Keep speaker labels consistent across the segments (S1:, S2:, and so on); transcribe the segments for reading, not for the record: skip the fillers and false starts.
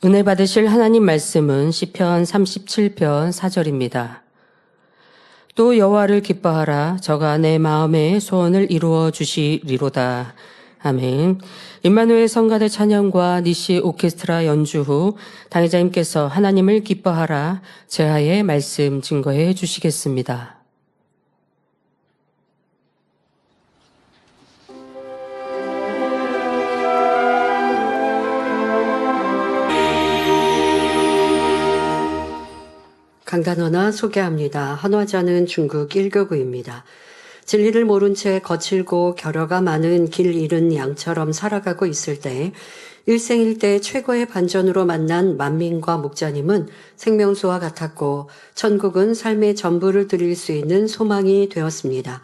S1: 은혜 받으실 하나님 말씀은 시편 37편 4절입니다. 또 여호와를 기뻐하라. 저가 내 마음의 소원을 이루어 주시리로다. 아멘. 임마누엘 성가대 찬양과 니시 오케스트라 연주 후 당회자님께서 하나님을 기뻐하라 제하의 말씀 증거해 주시겠습니다.
S2: 강단원화 소개합니다. 한화자는 중국 1교구입니다. 진리를 모른 채 거칠고 결여가 많은 길 잃은 양처럼 살아가고 있을 때 일생일대 최고의 반전으로 만난 만민과 목자님은 생명수와 같았고 천국은 삶의 전부를 드릴 수 있는 소망이 되었습니다.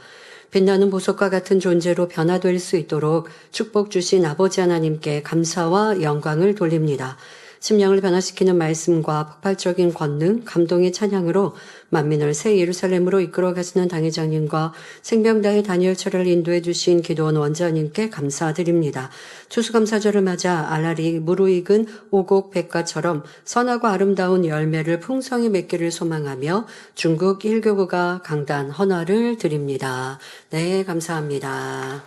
S2: 빛나는 보석과 같은 존재로 변화될 수 있도록 축복 주신 아버지 하나님께 감사와 영광을 돌립니다. 심령을 변화시키는 말씀과 폭발적인 권능, 감동의 찬양으로 만민을 새 예루살렘으로 이끌어 가시는 당회장님과 생명다의 다니엘철을 인도해 주신 기도원 원장님께 감사드립니다. 추수감사절을 맞아 알알이 무르익은 오곡 백과처럼 선하고 아름다운 열매를 풍성히 맺기를 소망하며 중국 1교구가 강단 헌화를 드립니다. 네, 감사합니다.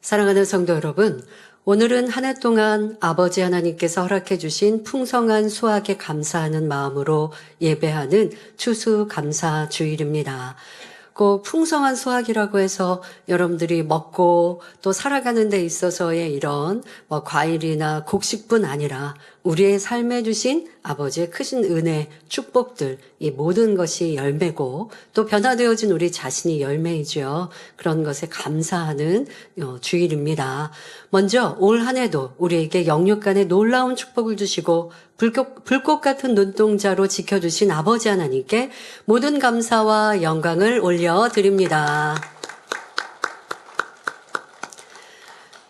S2: 사랑하는 성도 여러분, 오늘은 한 해 동안 아버지 하나님께서 허락해 주신 풍성한 수확에 감사하는 마음으로 예배하는 추수감사 주일입니다. 꼭 풍성한 수확이라고 해서 여러분들이 먹고 또 살아가는 데 있어서의 이런 과일이나 곡식뿐 아니라 우리의 삶에 주신 아버지의 크신 은혜, 축복들, 이 모든 것이 열매고 또 변화되어진 우리 자신이 열매이죠. 그런 것에 감사하는 주일입니다. 먼저 올 한 해도 우리에게 영육간의 놀라운 축복을 주시고 불꽃 같은 눈동자로 지켜주신 아버지 하나님께 모든 감사와 영광을 올려드립니다.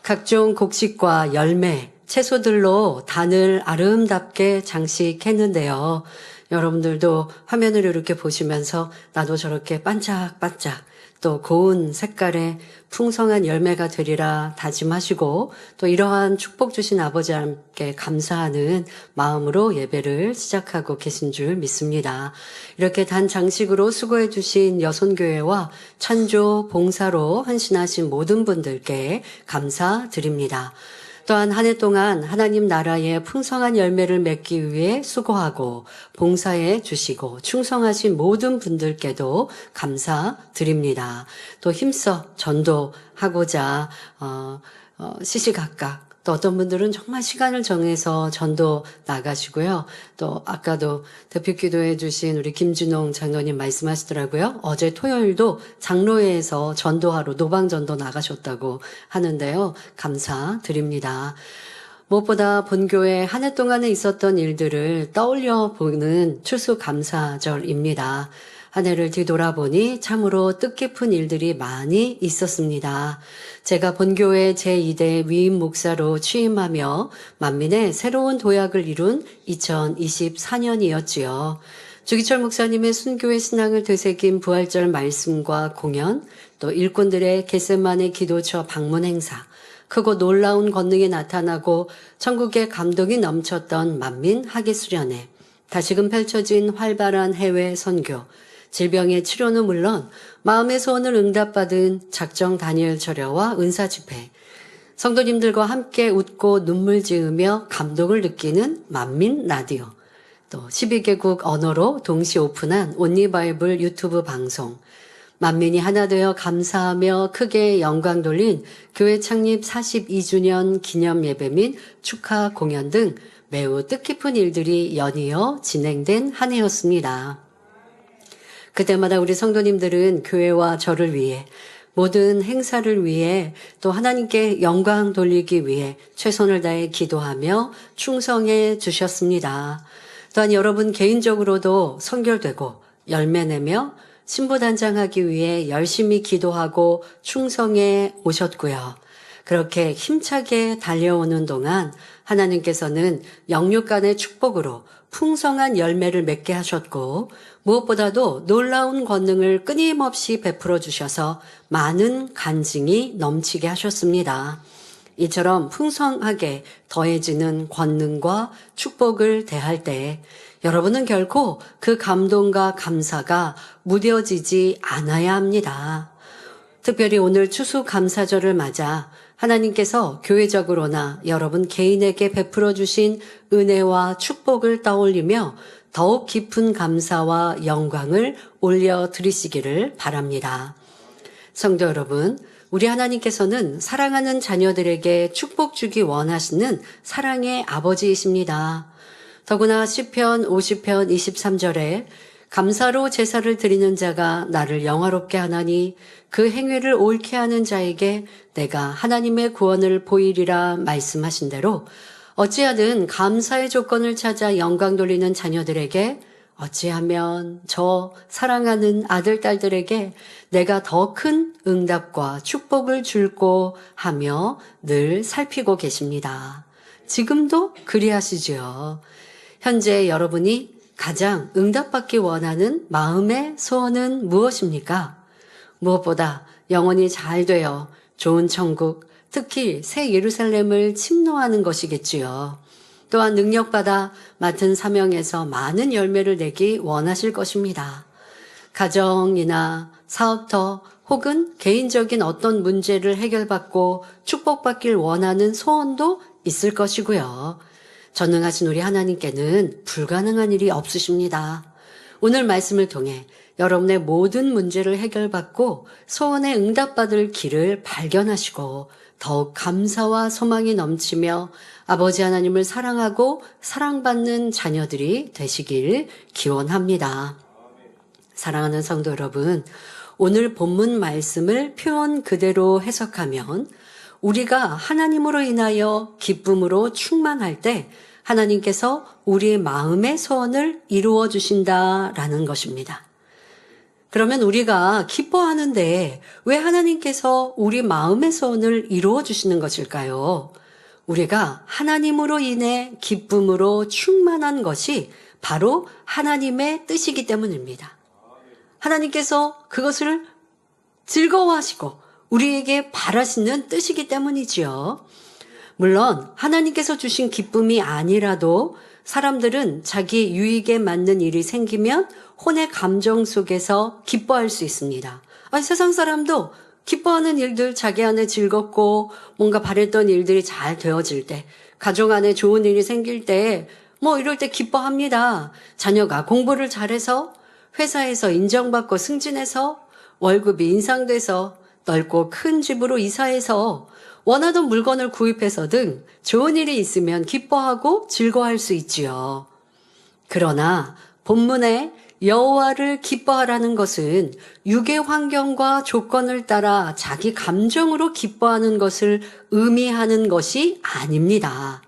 S2: 각종 곡식과 열매, 채소들로 단을 아름답게 장식했는데요. 여러분들도 화면을 이렇게 보시면서 나도 저렇게 반짝반짝 또 고운 색깔의 풍성한 열매가 되리라 다짐하시고 또 이러한 축복 주신 아버지 함께 감사하는 마음으로 예배를 시작하고 계신 줄 믿습니다. 이렇게 단 장식으로 수고해 주신 여손교회와 찬조 봉사로 헌신하신 모든 분들께 감사드립니다. 또한 한 해 동안 하나님 나라의 풍성한 열매를 맺기 위해 수고하고 봉사해 주시고 충성하신 모든 분들께도 감사드립니다. 또 힘써 전도하고자 시시각각 또 어떤 분들은 정말 시간을 정해서 전도 나가시고요. 또 아까도 대표 기도해 주신 우리 김준홍 장로님 말씀하시더라고요. 어제 토요일도 장로회에서 전도하러 노방전도 나가셨다고 하는데요. 감사드립니다. 무엇보다 본교회 한 해 동안에 있었던 일들을 떠올려 보는 추수감사절입니다. 한 해를 뒤돌아보니 참으로 뜻깊은 일들이 많이 있었습니다. 제가 본교회 제2대 위임 목사로 취임하며 만민의 새로운 도약을 이룬 2024년이었지요. 주기철 목사님의 순교의 신앙을 되새긴 부활절 말씀과 공연, 또 일꾼들의 겟세마네 기도처 방문 행사, 크고 놀라운 권능이 나타나고 천국의 감동이 넘쳤던 만민 학예 수련회, 다시금 펼쳐진 활발한 해외 선교, 질병의 치료는 물론 마음의 소원을 응답받은 작정 다니엘 철야와 은사 집회, 성도님들과 함께 웃고 눈물 지으며 감동을 느끼는 만민 라디오, 또 12개국 언어로 동시 오픈한 온리바이블 유튜브 방송, 만민이 하나 되어 감사하며 크게 영광 돌린 교회 창립 42주년 기념 예배 및 축하 공연 등 매우 뜻깊은 일들이 연이어 진행된 한 해였습니다. 그때마다 우리 성도님들은 교회와 저를 위해 모든 행사를 위해 또 하나님께 영광 돌리기 위해 최선을 다해 기도하며 충성해 주셨습니다. 또한 여러분 개인적으로도 선결되고 열매내며 신부단장하기 위해 열심히 기도하고 충성해 오셨고요. 그렇게 힘차게 달려오는 동안 하나님께서는 영육간의 축복으로 풍성한 열매를 맺게 하셨고 무엇보다도 놀라운 권능을 끊임없이 베풀어 주셔서 많은 간증이 넘치게 하셨습니다. 이처럼 풍성하게 더해지는 권능과 축복을 대할 때 여러분은 결코 그 감동과 감사가 무뎌지지 않아야 합니다. 특별히 오늘 추수감사절을 맞아 하나님께서 교회적으로나 여러분 개인에게 베풀어 주신 은혜와 축복을 떠올리며 더욱 깊은 감사와 영광을 올려드리시기를 바랍니다. 성도 여러분, 우리 하나님께서는 사랑하는 자녀들에게 축복 주기 원하시는 사랑의 아버지이십니다. 더구나 시편 50편 23절에 감사로 제사를 드리는 자가 나를 영화롭게 하나니 그 행위를 옳게 하는 자에게 내가 하나님의 구원을 보이리라 말씀하신 대로 어찌하든 감사의 조건을 찾아 영광 돌리는 자녀들에게 어찌하면 저 사랑하는 아들, 딸들에게 내가 더 큰 응답과 축복을 줄고 하며 늘 살피고 계십니다. 지금도 그리하시지요. 현재 여러분이 가장 응답받기 원하는 마음의 소원은 무엇입니까? 무엇보다 영원히 잘 되어 좋은 천국, 특히 새 예루살렘을 침노하는 것이겠지요. 또한 능력받아 맡은 사명에서 많은 열매를 내기 원하실 것입니다. 가정이나 사업터 혹은 개인적인 어떤 문제를 해결받고 축복받길 원하는 소원도 있을 것이고요. 전능하신 우리 하나님께는 불가능한 일이 없으십니다. 오늘 말씀을 통해 여러분의 모든 문제를 해결받고 소원에 응답받을 길을 발견하시고 더욱 감사와 소망이 넘치며 아버지 하나님을 사랑하고 사랑받는 자녀들이 되시길 기원합니다. 사랑하는 성도 여러분, 오늘 본문 말씀을 표현 그대로 해석하면 우리가 하나님으로 인하여 기쁨으로 충만할 때 하나님께서 우리의 마음의 소원을 이루어 주신다라는 것입니다. 그러면 우리가 기뻐하는데 왜 하나님께서 우리 마음의 소원을 이루어 주시는 것일까요? 우리가 하나님으로 인해 기쁨으로 충만한 것이 바로 하나님의 뜻이기 때문입니다. 하나님께서 그것을 즐거워하시고 우리에게 바라시는 뜻이기 때문이지요. 물론 하나님께서 주신 기쁨이 아니라도 사람들은 자기 유익에 맞는 일이 생기면 혼의 감정 속에서 기뻐할 수 있습니다. 아니, 세상 사람도 기뻐하는 일들, 자기 안에 즐겁고 뭔가 바랬던 일들이 잘 되어질 때, 가정 안에 좋은 일이 생길 때, 이럴 때 기뻐합니다. 자녀가 공부를 잘해서 회사에서 인정받고 승진해서 월급이 인상돼서 넓고 큰 집으로 이사해서 원하던 물건을 구입해서 등 좋은 일이 있으면 기뻐하고 즐거워할 수 있지요. 그러나 본문에 여호와를 기뻐하라는 것은 육의 환경과 조건을 따라 자기 감정으로 기뻐하는 것을 의미하는 것이 아닙니다.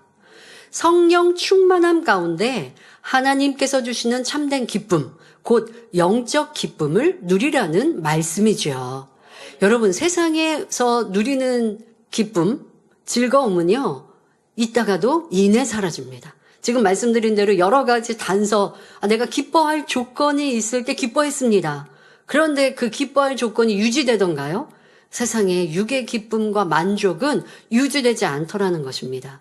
S2: 성령 충만함 가운데 하나님께서 주시는 참된 기쁨, 곧 영적 기쁨을 누리라는 말씀이죠. 여러분, 세상에서 누리는 기쁨, 즐거움은요, 있다가도 이내 사라집니다. 지금 말씀드린 대로 여러 가지 단서, 내가 기뻐할 조건이 있을 때 기뻐했습니다. 그런데 그 기뻐할 조건이 유지되던가요? 세상에 육의 기쁨과 만족은 유지되지 않더라는 것입니다.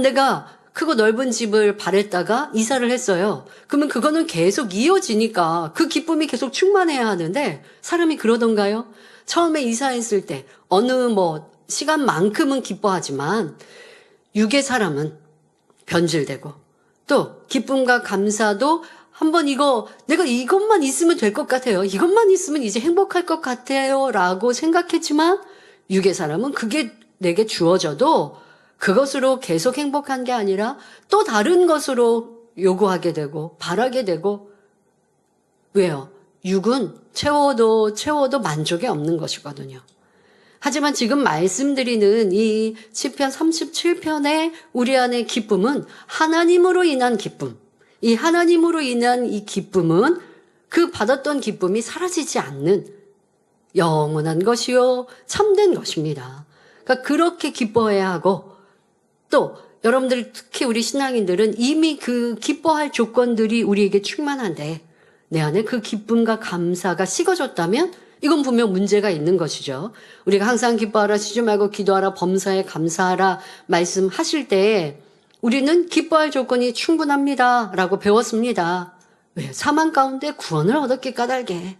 S2: 내가 크고 넓은 집을 바랬다가 이사를 했어요. 그러면 그거는 계속 이어지니까 그 기쁨이 계속 충만해야 하는데 사람이 그러던가요? 처음에 이사했을 때 어느 시간만큼은 기뻐하지만 육의 사람은 변질되고 또 기쁨과 감사도 한번 내가 이것만 있으면 될 것 같아요. 이것만 있으면 이제 행복할 것 같아요. 라고 생각했지만 육의 사람은 그게 내게 주어져도 그것으로 계속 행복한 게 아니라 또 다른 것으로 요구하게 되고 바라게 되고 왜요? 육은 채워도 만족이 없는 것이거든요. 하지만 지금 말씀드리는 이 시편 37편의 우리 안의 기쁨은 하나님으로 인한 기쁨. 이 하나님으로 인한 이 기쁨은 그 받았던 기쁨이 사라지지 않는 영원한 것이요 참된 것입니다. 그러니까 그렇게 기뻐해야 하고 또 여러분들 특히 우리 신앙인들은 이미 그 기뻐할 조건들이 우리에게 충만한데 내 안에 그 기쁨과 감사가 식어졌다면 이건 분명 문제가 있는 것이죠. 우리가 항상 기뻐하라, 쉬지 말고 기도하라, 범사에 감사하라 말씀하실 때 우리는 기뻐할 조건이 충분합니다 라고 배웠습니다. 왜? 사망 가운데 구원을 얻었기 까닭에.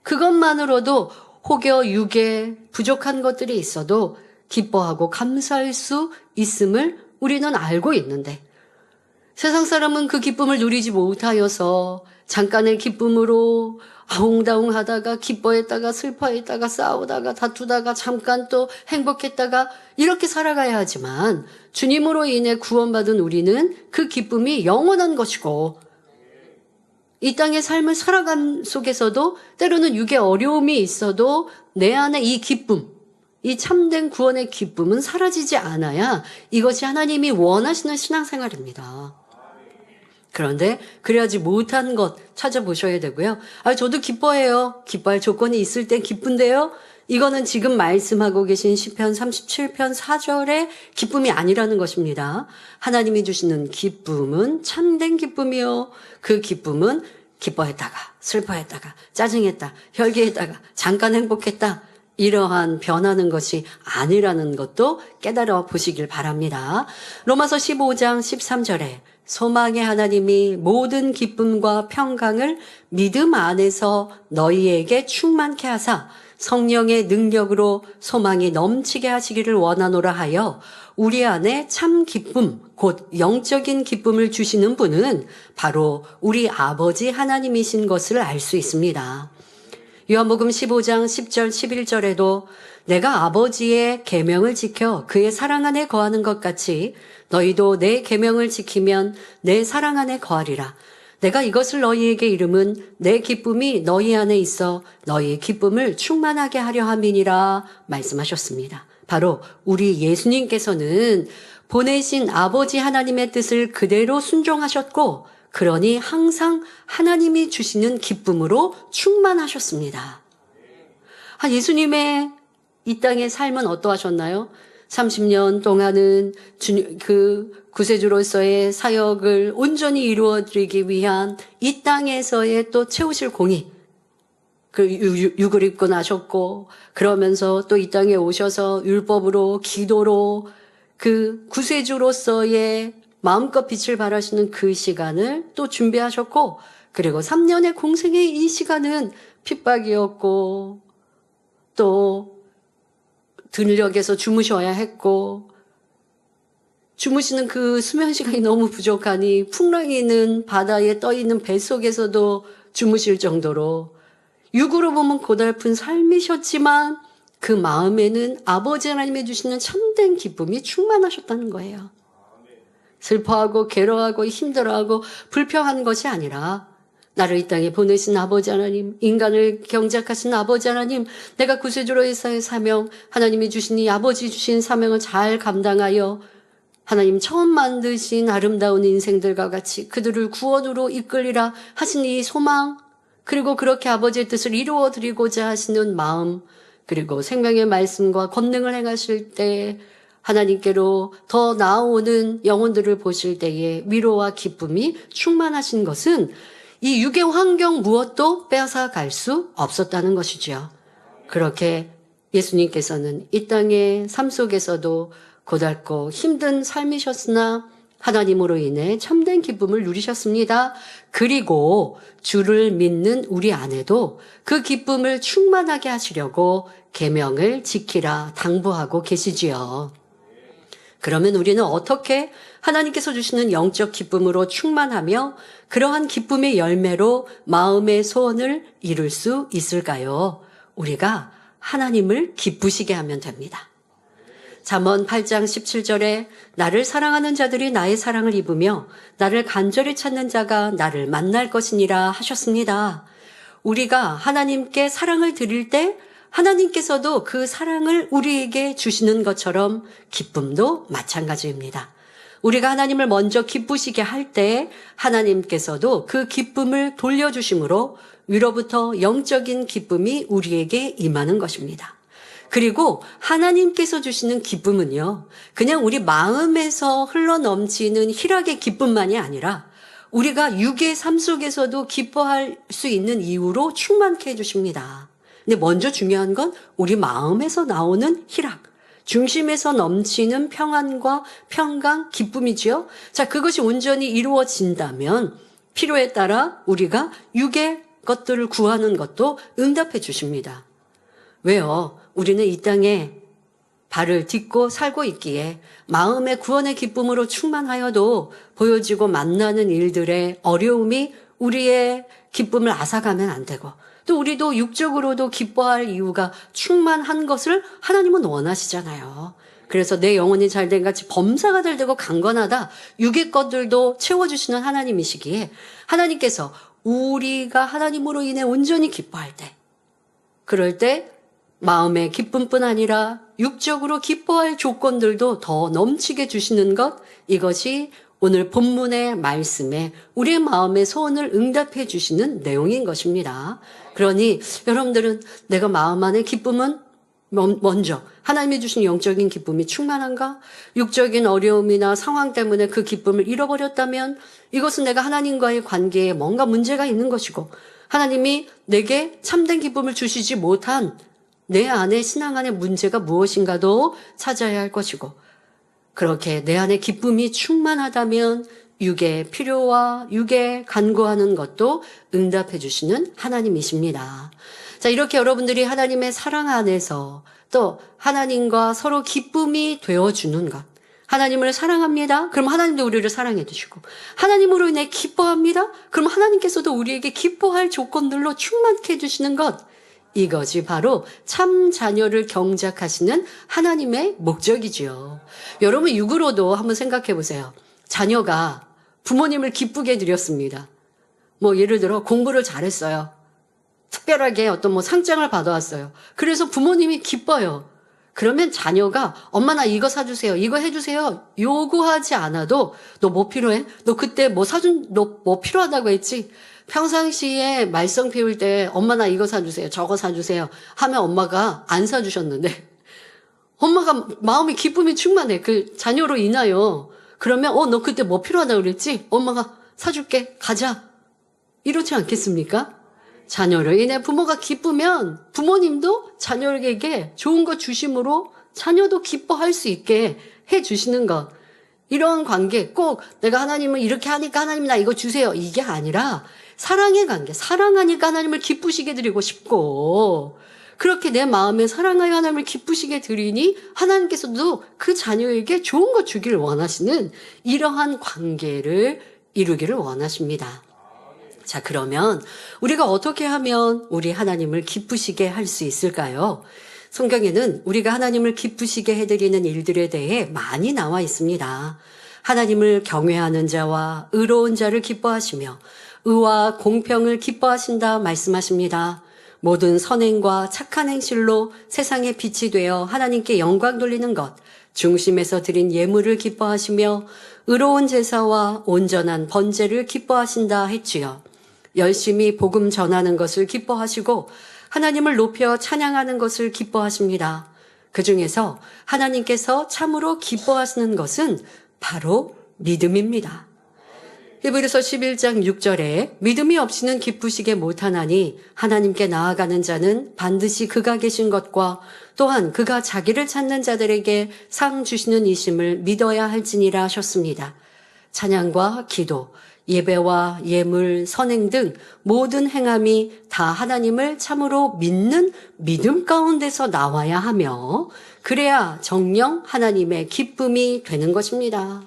S2: 그것만으로도 혹여 육에 부족한 것들이 있어도 기뻐하고 감사할 수 있음을 우리는 알고 있는데 세상 사람은 그 기쁨을 누리지 못하여서 잠깐의 기쁨으로 아웅다웅하다가 기뻐했다가 슬퍼했다가 싸우다가 다투다가 잠깐 또 행복했다가 이렇게 살아가야 하지만 주님으로 인해 구원받은 우리는 그 기쁨이 영원한 것이고 이 땅의 삶을 살아감 속에서도 때로는 육의 어려움이 있어도 내 안에 이 기쁨, 이 참된 구원의 기쁨은 사라지지 않아야 이것이 하나님이 원하시는 신앙생활입니다. 그런데 그래야지 못한 것 찾아보셔야 되고요. 저도 기뻐해요. 기뻐할 조건이 있을 땐 기쁜데요. 이거는 지금 말씀하고 계신 시편 37편 4절의 기쁨이 아니라는 것입니다. 하나님이 주시는 기쁨은 참된 기쁨이요. 그 기쁨은 기뻐했다가 슬퍼했다가 짜증했다 혈기했다가 잠깐 행복했다 이러한 변하는 것이 아니라는 것도 깨달아 보시길 바랍니다. 로마서 15장 13절에 소망의 하나님이 모든 기쁨과 평강을 믿음 안에서 너희에게 충만케 하사 성령의 능력으로 소망이 넘치게 하시기를 원하노라 하여 우리 안에 참 기쁨, 곧 영적인 기쁨을 주시는 분은 바로 우리 아버지 하나님이신 것을 알 수 있습니다. 요한복음 15장 10절 11절에도 내가 아버지의 계명을 지켜 그의 사랑 안에 거하는 것 같이 너희도 내 계명을 지키면 내 사랑 안에 거하리라. 내가 이것을 너희에게 이름은 내 기쁨이 너희 안에 있어 너희 기쁨을 충만하게 하려 함이니라 말씀하셨습니다. 바로 우리 예수님께서는 보내신 아버지 하나님의 뜻을 그대로 순종하셨고 그러니 항상 하나님이 주시는 기쁨으로 충만하셨습니다. 예수님의 이 땅의 삶은 어떠하셨나요? 30년 동안은 그 구세주로서의 사역을 온전히 이루어드리기 위한 이 땅에서의 또 채우실 공의, 그 육을 입고 나셨고 그러면서 또 이 땅에 오셔서 율법으로 기도로 그 구세주로서의 마음껏 빛을 발하시는 그 시간을 또 준비하셨고 그리고 3년의 공생의 이 시간은 핍박이었고 또 들녘에서 주무셔야 했고 주무시는 그 수면 시간이 너무 부족하니 풍랑이 있는 바다에 떠 있는 배 속에서도 주무실 정도로 육으로 보면 고달픈 삶이셨지만 그 마음에는 아버지 하나님이 주시는 참된 기쁨이 충만하셨다는 거예요. 슬퍼하고 괴로워하고 힘들어하고 불평한 것이 아니라 나를 이 땅에 보내신 아버지 하나님, 인간을 경작하신 아버지 하나님, 내가 구세주로서의 사명, 하나님이 주신 이 아버지 주신 사명을 잘 감당하여 하나님 처음 만드신 아름다운 인생들과 같이 그들을 구원으로 이끌리라 하신 이 소망, 그리고 그렇게 아버지의 뜻을 이루어드리고자 하시는 마음, 그리고 생명의 말씀과 권능을 행하실 때 하나님께로 더 나아오는 영혼들을 보실 때에 위로와 기쁨이 충만하신 것은 이 육의 환경 무엇도 빼앗아 갈 수 없었다는 것이죠. 그렇게 예수님께서는 이 땅의 삶 속에서도 고달고 힘든 삶이셨으나 하나님으로 인해 참된 기쁨을 누리셨습니다. 그리고 주를 믿는 우리 안에도 그 기쁨을 충만하게 하시려고 계명을 지키라 당부하고 계시지요. 그러면 우리는 어떻게 하나님께서 주시는 영적 기쁨으로 충만하며 그러한 기쁨의 열매로 마음의 소원을 이룰 수 있을까요? 우리가 하나님을 기쁘시게 하면 됩니다. 잠언 8장 17절에 나를 사랑하는 자들이 나의 사랑을 입으며 나를 간절히 찾는 자가 나를 만날 것이니라 하셨습니다. 우리가 하나님께 사랑을 드릴 때 하나님께서도 그 사랑을 우리에게 주시는 것처럼 기쁨도 마찬가지입니다. 우리가 하나님을 먼저 기쁘시게 할 때 하나님께서도 그 기쁨을 돌려주심으로 위로부터 영적인 기쁨이 우리에게 임하는 것입니다. 그리고 하나님께서 주시는 기쁨은요, 그냥 우리 마음에서 흘러넘치는 희락의 기쁨만이 아니라 우리가 육의 삶 속에서도 기뻐할 수 있는 이유로 충만케 해주십니다. 근데 먼저 중요한 건 우리 마음에서 나오는 희락, 중심에서 넘치는 평안과 평강, 기쁨이지요. 자, 그것이 온전히 이루어진다면 필요에 따라 우리가 육의 것들을 구하는 것도 응답해 주십니다. 왜요? 우리는 이 땅에 발을 딛고 살고 있기에 마음의 구원의 기쁨으로 충만하여도 보여지고 만나는 일들의 어려움이 우리의 기쁨을 앗아가면 안 되고, 또 우리도 육적으로도 기뻐할 이유가 충만한 것을 하나님은 원하시잖아요. 그래서 내 영혼이 잘된 같이 범사가 잘 되고 강건하다, 육의 것들도 채워주시는 하나님이시기에 하나님께서 우리가 하나님으로 인해 온전히 기뻐할 때, 그럴 때 마음의 기쁨뿐 아니라 육적으로 기뻐할 조건들도 더 넘치게 주시는 것, 이것이 오늘 본문의 말씀에 우리의 마음의 소원을 응답해 주시는 내용인 것입니다. 그러니 여러분들은 내가 마음 안의 기쁨은 먼저 하나님이 주신 영적인 기쁨이 충만한가? 육적인 어려움이나 상황 때문에 그 기쁨을 잃어버렸다면 이것은 내가 하나님과의 관계에 뭔가 문제가 있는 것이고, 하나님이 내게 참된 기쁨을 주시지 못한 내 안에 신앙 안에 문제가 무엇인가도 찾아야 할 것이고, 그렇게 내 안에 기쁨이 충만하다면 육의 필요와 육의 간구하는 것도 응답해 주시는 하나님이십니다. 자, 이렇게 여러분들이 하나님의 사랑 안에서 또 하나님과 서로 기쁨이 되어주는 것, 하나님을 사랑합니다. 그럼 하나님도 우리를 사랑해 주시고, 하나님으로 인해 기뻐합니다. 그럼 하나님께서도 우리에게 기뻐할 조건들로 충만케 해주시는 것, 이것이 바로 참 자녀를 경작하시는 하나님의 목적이지요. 여러분, 육으로도 한번 생각해 보세요. 자녀가 부모님을 기쁘게 해드렸습니다. 뭐 예를 들어 공부를 잘했어요. 특별하게 어떤 상장을 받아왔어요. 그래서 부모님이 기뻐요. 그러면 자녀가 엄마 나 이거 사주세요, 이거 해주세요 요구하지 않아도, 너 뭐 필요해? 너 그때 너 뭐 필요하다고 했지? 평상시에 말썽 피울 때 엄마 나 이거 사주세요, 저거 사주세요 하면 엄마가 안 사주셨는데 엄마가 마음이 기쁨이 충만해, 그 자녀로 인하여. 그러면 너 그때 뭐 필요하다고 그랬지? 엄마가 사줄게, 가자. 이렇지 않겠습니까? 자녀로 인해 부모가 기쁘면 부모님도 자녀에게 좋은 것 주심으로 자녀도 기뻐할 수 있게 해주시는 것, 이런 관계, 꼭 내가 하나님을 이렇게 하니까 하나님 나 이거 주세요, 이게 아니라 사랑의 관계, 사랑하니까 하나님을 기쁘시게 드리고 싶고, 그렇게 내 마음에 사랑하여 하나님을 기쁘시게 드리니 하나님께서도 그 자녀에게 좋은 것 주기를 원하시는 이러한 관계를 이루기를 원하십니다. 자, 그러면 우리가 어떻게 하면 우리 하나님을 기쁘시게 할 수 있을까요? 성경에는 우리가 하나님을 기쁘시게 해드리는 일들에 대해 많이 나와 있습니다. 하나님을 경외하는 자와 의로운 자를 기뻐하시며 의와 공평을 기뻐하신다 말씀하십니다. 모든 선행과 착한 행실로 세상의 빛이 되어 하나님께 영광 돌리는 것, 중심에서 드린 예물을 기뻐하시며 의로운 제사와 온전한 번제를 기뻐하신다 했지요. 열심히 복음 전하는 것을 기뻐하시고 하나님을 높여 찬양하는 것을 기뻐하십니다. 그 중에서 하나님께서 참으로 기뻐하시는 것은 바로 믿음입니다. 히브리서 11장 6절에 믿음이 없이는 기쁘시게 못하나니 하나님께 나아가는 자는 반드시 그가 계신 것과 또한 그가 자기를 찾는 자들에게 상 주시는 이심을 믿어야 할지니라 하셨습니다. 찬양과 기도, 예배와 예물, 선행 등 모든 행함이 다 하나님을 참으로 믿는 믿음 가운데서 나와야 하며, 그래야 정녕 하나님의 기쁨이 되는 것입니다.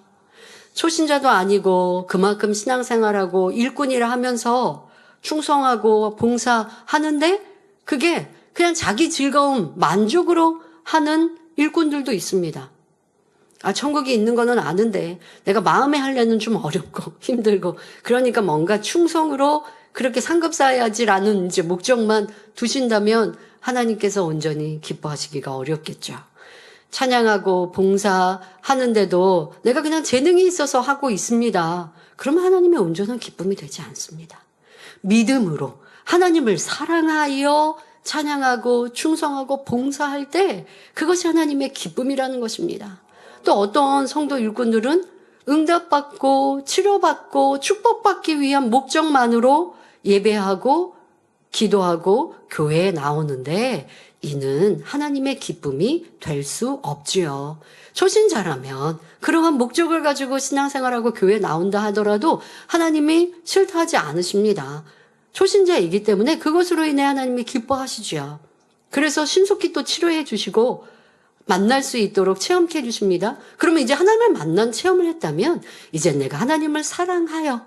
S2: 초신자도 아니고 그만큼 신앙생활하고 일꾼이라 하면서 충성하고 봉사하는데 그게 그냥 자기 즐거움, 만족으로 하는 일꾼들도 있습니다. 천국이 있는 거는 아는데 내가 마음에 하려는 좀 어렵고 힘들고, 그러니까 뭔가 충성으로 그렇게 상급 쌓아야지라는 이제 목적만 두신다면 하나님께서 온전히 기뻐하시기가 어렵겠죠. 찬양하고 봉사하는데도 내가 그냥 재능이 있어서 하고 있습니다. 그러면 하나님의 온전한 기쁨이 되지 않습니다. 믿음으로 하나님을 사랑하여 찬양하고 충성하고 봉사할 때 그것이 하나님의 기쁨이라는 것입니다. 또 어떤 성도 일꾼들은 응답받고 치료받고 축복받기 위한 목적만으로 예배하고 기도하고 교회에 나오는데 이는 하나님의 기쁨이 될 수 없지요. 초신자라면 그러한 목적을 가지고 신앙생활하고 교회에 나온다 하더라도 하나님이 싫다 하지 않으십니다. 초신자이기 때문에 그것으로 인해 하나님이 기뻐하시지요. 그래서 신속히 또 치료해 주시고 만날 수 있도록 체험케 해주십니다. 그러면 이제 하나님을 만난 체험을 했다면 이제 내가 하나님을 사랑하여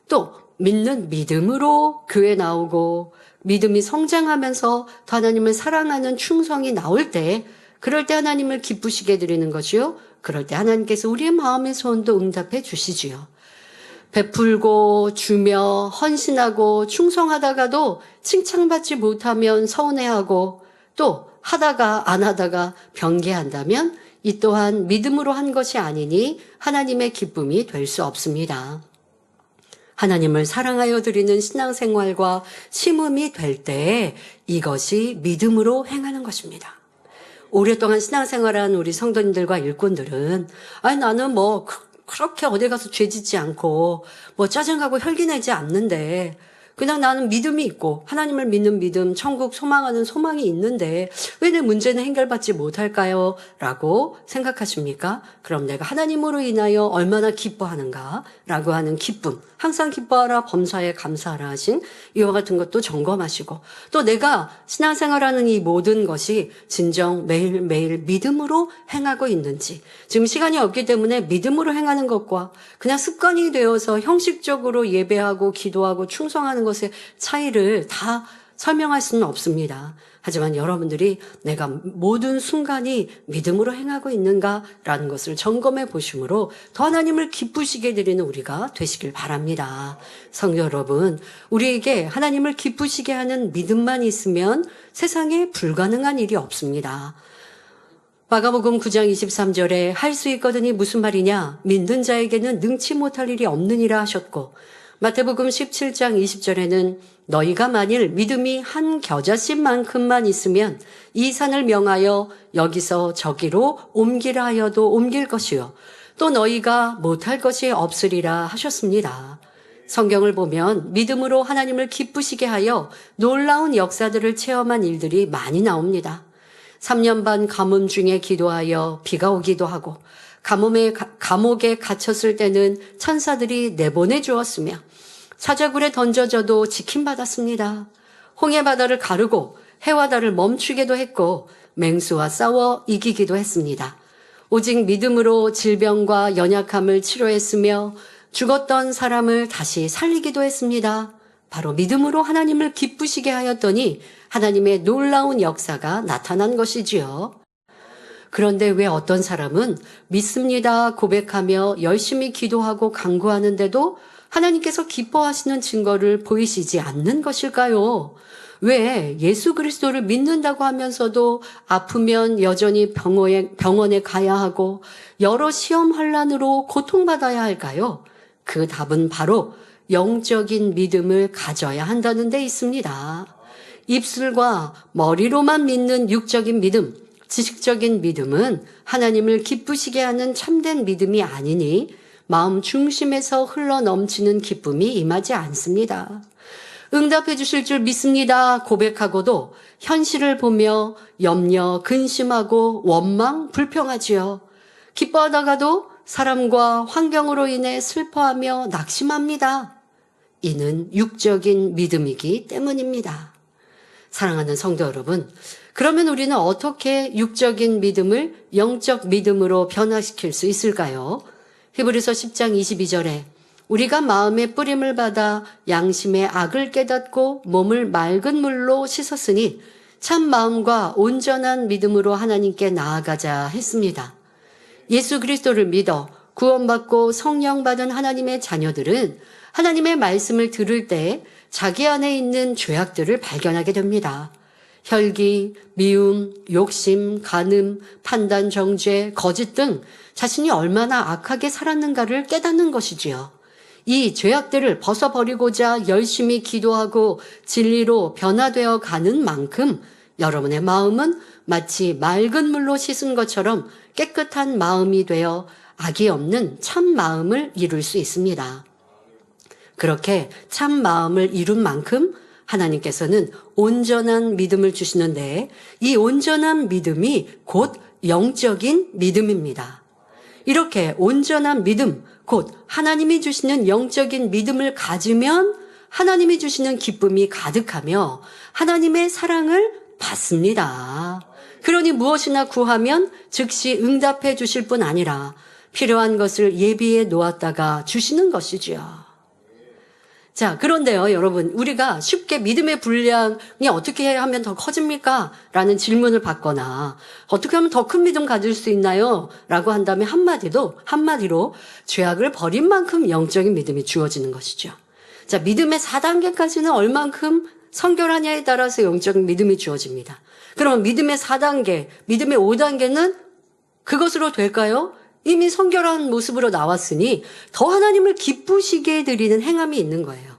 S2: 또 믿는 믿음으로 교회 나오고 믿음이 성장하면서 더 하나님을 사랑하는 충성이 나올 때 그럴 때 하나님을 기쁘시게 드리는 것이요. 그럴 때 하나님께서 우리의 마음의 소원도 응답해 주시지요. 베풀고 주며 헌신하고 충성하다가도 칭찬받지 못하면 서운해하고 또 하다가 안 하다가 변개한다면 이 또한 믿음으로 한 것이 아니니 하나님의 기쁨이 될 수 없습니다. 하나님을 사랑하여 드리는 신앙생활과 심음이 될 때 이것이 믿음으로 행하는 것입니다. 오랫동안 신앙생활한 우리 성도님들과 일꾼들은 나는 그렇게 어디 가서 죄 짓지 않고 짜증하고 혈기 내지 않는데 그냥 나는 믿음이 있고 하나님을 믿는 믿음, 천국 소망하는 소망이 있는데 왜 내 문제는 해결받지 못할까요? 라고 생각하십니까? 그럼 내가 하나님으로 인하여 얼마나 기뻐하는가? 라고 하는 기쁨, 항상 기뻐하라 범사에 감사하라 하신 이와 같은 것도 점검하시고 또 내가 신앙생활하는 이 모든 것이 진정 매일매일 믿음으로 행하고 있는지 지금 시간이 없기 때문에 믿음으로 행하는 것과 그냥 습관이 되어서 형식적으로 예배하고 기도하고 충성하는 것의 차이를 다 설명할 수는 없습니다. 하지만 여러분들이 내가 모든 순간이 믿음으로 행하고 있는가라는 것을 점검해 보심으로 더 하나님을 기쁘시게 드리는 우리가 되시길 바랍니다. 성도 여러분, 우리에게 하나님을 기쁘시게 하는 믿음만 있으면 세상에 불가능한 일이 없습니다. 마가복음 9장 23절에 할 수 있거든이 무슨 말이냐? 믿는 자에게는 능치 못할 일이 없느니라 하셨고 마태복음 17장 20절에는 너희가 만일 믿음이 한 겨자씨만큼만 있으면 이 산을 명하여 여기서 저기로 옮기라 하여도 옮길 것이요 또 너희가 못할 것이 없으리라 하셨습니다. 성경을 보면 믿음으로 하나님을 기쁘시게 하여 놀라운 역사들을 체험한 일들이 많이 나옵니다. 3년 반 가뭄 중에 기도하여 비가 오기도 하고 감옥에 갇혔을 때는 천사들이 내보내 주었으며 사자굴에 던져져도 지킴받았습니다. 홍해바다를 가르고 해와 달을 멈추기도 했고 맹수와 싸워 이기기도 했습니다. 오직 믿음으로 질병과 연약함을 치료했으며 죽었던 사람을 다시 살리기도 했습니다. 바로 믿음으로 하나님을 기쁘시게 하였더니 하나님의 놀라운 역사가 나타난 것이지요. 그런데 왜 어떤 사람은 믿습니다 고백하며 열심히 기도하고 간구하는데도 하나님께서 기뻐하시는 증거를 보이시지 않는 것일까요? 왜 예수 그리스도를 믿는다고 하면서도 아프면 여전히 병원에 가야 하고 여러 시험 환란으로 고통받아야 할까요? 그 답은 바로 영적인 믿음을 가져야 한다는 데 있습니다. 입술과 머리로만 믿는 육적인 믿음, 지식적인 믿음은 하나님을 기쁘시게 하는 참된 믿음이 아니니 마음 중심에서 흘러 넘치는 기쁨이 임하지 않습니다. 응답해 주실 줄 믿습니다 고백하고도 현실을 보며 염려, 근심하고 원망, 불평하지요. 기뻐하다가도 사람과 환경으로 인해 슬퍼하며 낙심합니다. 이는 육적인 믿음이기 때문입니다. 사랑하는 성도 여러분, 그러면 우리는 어떻게 육적인 믿음을 영적 믿음으로 변화시킬 수 있을까요? 히브리서 10장 22절에 우리가 마음의 뿌림을 받아 양심의 악을 깨닫고 몸을 맑은 물로 씻었으니 참 마음과 온전한 믿음으로 하나님께 나아가자 했습니다. 예수 그리스도를 믿어 구원받고 성령 받은 하나님의 자녀들은 하나님의 말씀을 들을 때 자기 안에 있는 죄악들을 발견하게 됩니다. 혈기, 미움, 욕심, 간음, 판단, 정죄, 거짓 등 자신이 얼마나 악하게 살았는가를 깨닫는 것이지요. 이 죄악들을 벗어버리고자 열심히 기도하고 진리로 변화되어 가는 만큼 여러분의 마음은 마치 맑은 물로 씻은 것처럼 깨끗한 마음이 되어 악이 없는 참 마음을 이룰 수 있습니다. 그렇게 참 마음을 이룬 만큼 하나님께서는 온전한 믿음을 주시는데 이 온전한 믿음이 곧 영적인 믿음입니다. 이렇게 온전한 믿음, 곧 하나님이 주시는 영적인 믿음을 가지면 하나님이 주시는 기쁨이 가득하며 하나님의 사랑을 받습니다. 그러니 무엇이나 구하면 즉시 응답해 주실 뿐 아니라 필요한 것을 예비해 놓았다가 주시는 것이지요. 자, 그런데요, 여러분, 우리가 쉽게 믿음의 분량이 어떻게 하면 더 커집니까? 라는 질문을 받거나 어떻게 하면 더 큰 믿음 가질 수 있나요? 라고 한다면 한마디로 죄악을 버린 만큼 영적인 믿음이 주어지는 것이죠. 자, 믿음의 4단계까지는 얼만큼 성결하냐에 따라서 영적인 믿음이 주어집니다. 그러면 믿음의 4단계, 믿음의 5단계는 그것으로 될까요? 이미 성결한 모습으로 나왔으니 더 하나님을 기쁘시게 드리는 행함이 있는 거예요.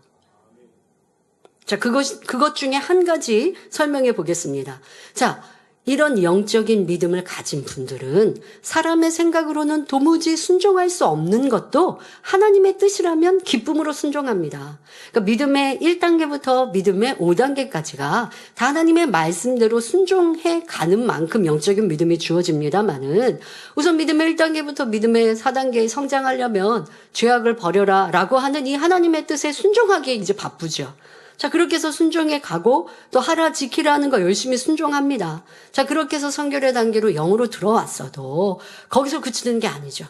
S2: 자, 그것 중에 한 가지 설명해 보겠습니다. 자, 이런 영적인 믿음을 가진 분들은 사람의 생각으로는 도무지 순종할 수 없는 것도 하나님의 뜻이라면 기쁨으로 순종합니다. 그러니까 믿음의 1단계부터 믿음의 5단계까지가 다 하나님의 말씀대로 순종해 가는 만큼 영적인 믿음이 주어집니다만은 우선 믿음의 1단계부터 믿음의 4단계에 성장하려면 죄악을 버려라 라고 하는 이 하나님의 뜻에 순종하기에 이제 바쁘죠. 자, 그렇게 해서 순종해 가고 또 하라 지키라는 거 열심히 순종합니다. 자, 그렇게 해서 성결의 단계로 영으로 들어왔어도 거기서 그치는 게 아니죠.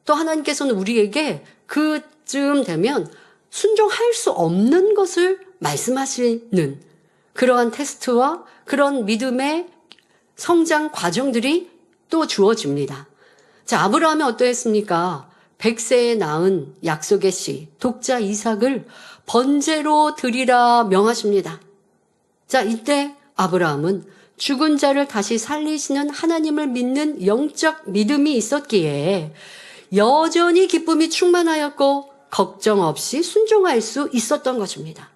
S2: 또 하나님께서는 우리에게 그쯤 되면 순종할 수 없는 것을 말씀하시는 그러한 테스트와 그런 믿음의 성장 과정들이 또 주어집니다. 자, 아브라함이 어떠했습니까? 100세에 낳은 약속의 씨, 독자 이삭을 번제로 드리라 명하십니다. 자, 이때 아브라함은 죽은 자를 다시 살리시는 하나님을 믿는 영적 믿음이 있었기에 여전히 기쁨이 충만하였고 걱정 없이 순종할 수 있었던 것입니다.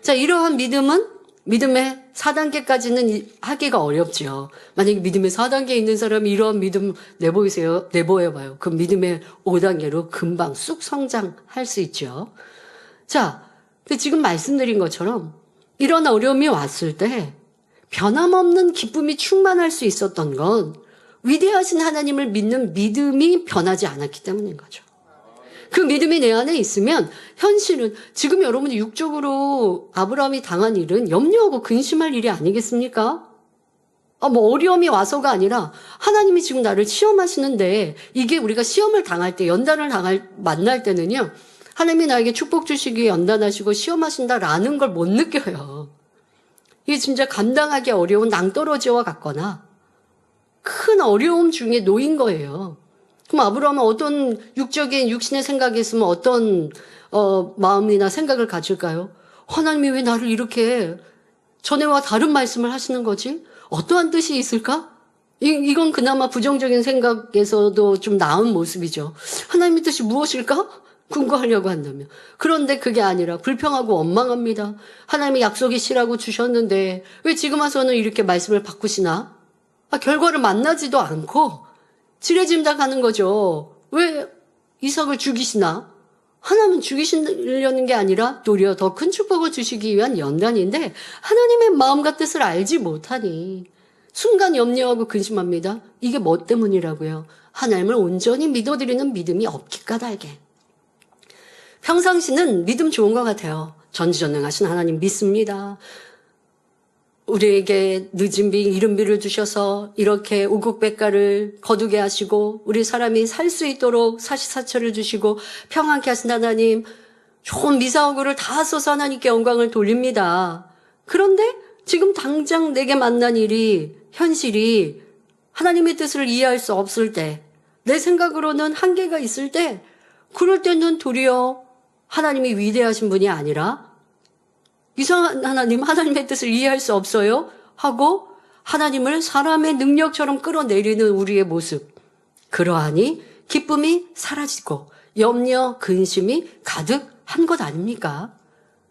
S2: 자, 이러한 믿음은 믿음의 4단계까지는 하기가 어렵죠. 만약에 믿음의 4단계에 있는 사람이 이러한 믿음 내보여봐요. 그 믿음의 5단계로 금방 쑥 성장할 수 있죠. 자, 근데 지금 말씀드린 것처럼 이런 어려움이 왔을 때 변함없는 기쁨이 충만할 수 있었던 건 위대하신 하나님을 믿는 믿음이 변하지 않았기 때문인 거죠. 그 믿음이 내 안에 있으면 현실은 지금 여러분이 육적으로 아브라함이 당한 일은 염려하고 근심할 일이 아니겠습니까? 뭐 어려움이 와서가 아니라 하나님이 지금 나를 시험하시는데 이게 우리가 시험을 당할 때 만날 때는요. 하나님이 나에게 축복 주시기에 연단하시고 시험하신다라는 걸 못 느껴요. 이게 진짜 감당하기 어려운 낭떠러지와 같거나 큰 어려움 중에 놓인 거예요. 그럼 아브라함은 어떤 육신의 생각이 있으면 어떤 마음이나 생각을 가질까요? 하나님이 왜 나를 이렇게 전에와 다른 말씀을 하시는 거지? 어떠한 뜻이 있을까? 이건 그나마 부정적인 생각에서도 좀 나은 모습이죠. 하나님의 뜻이 무엇일까? 궁금하려고 한다면. 그런데 그게 아니라 불평하고 원망합니다. 하나님의 약속이 시라고 주셨는데 왜 지금 와서는 이렇게 말씀을 바꾸시나? 결과를 만나지도 않고 지레짐작하는 거죠. 왜 이삭을 죽이시나? 하나님은 죽이시려는 게 아니라 도리어 더 큰 축복을 주시기 위한 연단인데 하나님의 마음과 뜻을 알지 못하니 순간 염려하고 근심합니다. 이게 뭐 때문이라고요? 하나님을 온전히 믿어드리는 믿음이 없기 까닭에. 평상시는 믿음 좋은 것 같아요. 전지전능하신 하나님 믿습니다. 우리에게 늦은 비, 이른 비를 주셔서 이렇게 우국백가를 거두게 하시고 우리 사람이 살 수 있도록 사시사철을 주시고 평안케 하신 하나님, 좋은 미사오구를 다 써서 하나님께 영광을 돌립니다. 그런데 지금 당장 내게 만난 일이, 현실이 하나님의 뜻을 이해할 수 없을 때, 내 생각으로는 한계가 있을 때, 그럴 때는 도리어 하나님이 위대하신 분이 아니라 이상한 하나님의 뜻을 이해할 수 없어요 하고 하나님을 사람의 능력처럼 끌어내리는 우리의 모습. 그러하니 기쁨이 사라지고 염려, 근심이 가득한 것 아닙니까?